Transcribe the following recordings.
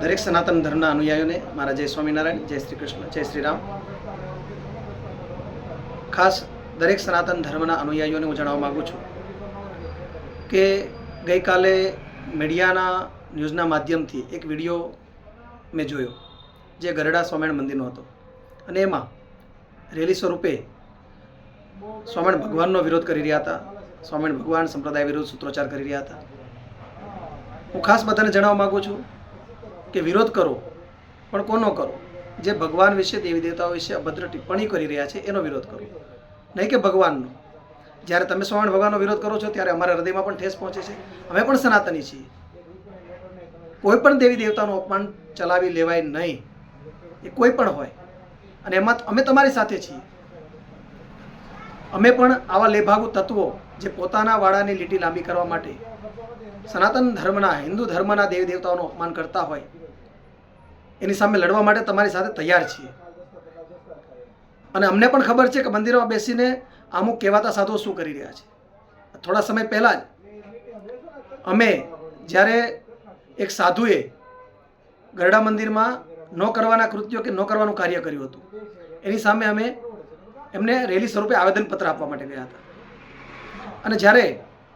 દરેક સનાતન ધર્મના અનુયાયીઓને મારા જય સ્વામિનારાયણ, જય શ્રી કૃષ્ણ, જય શ્રી રામ. ખાસ દરેક સનાતન ધર્મના અનુયાયીઓને હું જણાવવા માગું છું કે ગઈકાલે મીડિયાના ન્યૂઝના માધ્યમથી એક વિડીયો મેં જોયો જે ગરડા સ્વામિનારાયણ મંદિરનો હતો અને એમાં રેલી સ્વરૂપે સ્વામિનારાયણ ભગવાનનો વિરોધ કરી રહ્યા હતા. સ્વામિનારાયણ ભગવાન સંપ્રદાય વિરુદ્ધ સૂત્રોચ્ચાર કરી રહ્યા હતા. હું ખાસ બધાને જણાવવા માગું છું કે વિરોધ કરો, પણ કોનો કરો? જે ભગવાન વિશે, દેવી દેવતાઓ વિશે અભદ્ર ટિપ્પણી કરી રહ્યા છે એનો વિરોધ કરો, નહીં કે ભગવાનનો. જ્યારે તમે સ્વામિનારાયણ ભગવાનનો વિરોધ કરો છો ત્યારે અમારા હૃદયમાં પણ ઠેસ પહોંચે છે. અમે પણ સનાતની છીએ. કોઈ પણ દેવી દેવતાનું અપમાન ચલાવી લેવાય નહીં, એ કોઈ પણ હોય. અને એમાં અમે તમારી સાથે છીએ. અમે પણ આવા લેભાગુ તત્વો જે પોતાના વાડાની લીટી લાંબી કરવા માટે સનાતન ધર્મના, હિન્દુ ધર્મના દેવી દેવતાઓનું અપમાન કરતા હોય એની સામે લડવા માટે તમારી સાથે તૈયાર છીએ. અને અમને પણ ખબર છે કે મંદિરમાં બેસીને અમુક કહેવાતા સાધુઓ શું કરી રહ્યા છે. થોડા સમય પહેલાં જ અમે જ્યારે એક સાધુએ ગરડા મંદિરમાં ન કરવાના કૃત્યો કે ન કરવાનું કાર્ય કર્યું હતું એની સામે અમે એમને રેલી સ્વરૂપે આવેદનપત્ર આપવા માટે ગયા હતા. અને જ્યારે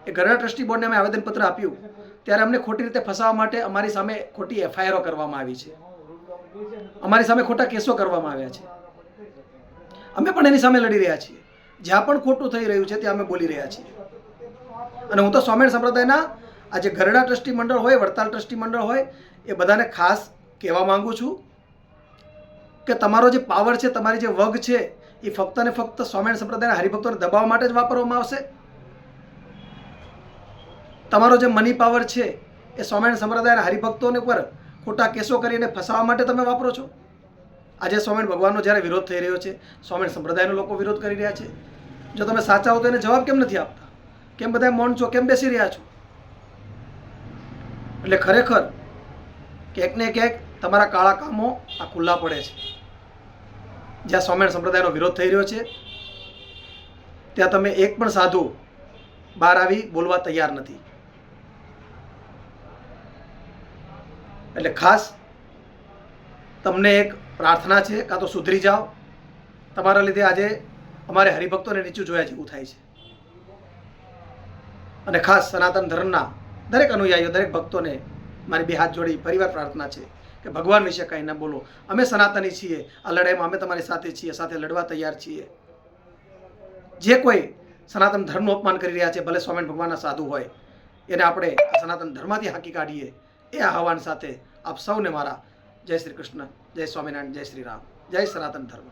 એ ગરડા ટ્રસ્ટી બોર્ડને અમે આવેદનપત્ર આપ્યું ત્યારે અમને ખોટી રીતે ફસાવવા માટે અમારી સામે ખોટી એફઆઈઆરો કરવામાં આવી છે. અમારી સામે ખોટા કેસો કરવામાં આવ્યા છે. અમે પણ એની સામે લડી રહ્યા છીએ. જ્યાં પણ ખોટું થઈ રહ્યું છે ત્યાં અમે બોલી રહ્યા છીએ. અને હું તો સ્વામિનારાયણ સંપ્રદાયના આ જે ગરડા ટ્રસ્ટી મંડળ હોય, વડતાલ ટ્રસ્ટી મંડળ હોય, એ બધાને ખાસ કહેવા માંગુ છું કે તમારો જે પાવર છે, તમારી જે વગ છે, એ ફક્ત ને ફક્ત સ્વામિનારાયણ સંપ્રદાયના હરિભક્તોને દબાવવા માટે જ વાપરવામાં આવશે. તમારો જે મની પાવર છે એ સ્વામિનારાયણ સંપ્રદાયના હરિભક્તોને પર ખોટા કેસો કરીને ફસાવવા માટે તમે વાપરો છો. આજે સ્વામિનારાયણ ભગવાનનો જ્યારે વિરોધ થઈ રહ્યો છે, સ્વામિનારાયણ સંપ્રદાયના લોકો વિરોધ કરી રહ્યા છે. જો તમે સાચા હો તો એને જવાબ કેમ નથી આપતા? કેમ બધા મૌન છો? કેમ બેસી રહ્યા છો? એટલે ખરેખર ક્યાંક ને ક્યાંક તમારા કાળા કામો આ ખુલ્લા પડે છે. જ્યાં સ્વામિનારાયણ સંપ્રદાયનો વિરોધ થઈ રહ્યો છે ત્યાં તમે એક પણ સાધુ બહાર આવી બોલવા તૈયાર નથી. એટલે ખાસ તમને એક પ્રાર્થના છે, કાં તો સુધરી જાઓ. તમારા લીધે આજે અમારે હરિભક્તોને નીચું જોયા જેવું થાય છે. અને ખાસ સનાતન ધર્મના દરેક અનુયાયીઓ, દરેક ભક્તોને મારી બે હાથ જોડી પરિવાર પ્રાર્થના છે કે ભગવાન વિશે કંઈ ન બોલો. અમે સનાતની છીએ. આ લડાઈમાં અમે તમારી સાથે છીએ, સાથે લડવા તૈયાર છીએ. જે કોઈ સનાતન ધર્મનું અપમાન કરી રહ્યા છે, ભલે સ્વામિનારાયણ ભગવાનના સાધુ હોય, એને આપણે સનાતન ધર્મમાંથી હાંકી કાઢીએ, એ આહવાન સાથે આપ સૌને મારા જય શ્રી કૃષ્ણ, જય સ્વામિનારાયણ, જય શ્રી રામ, જય સનાતન ધર્મ.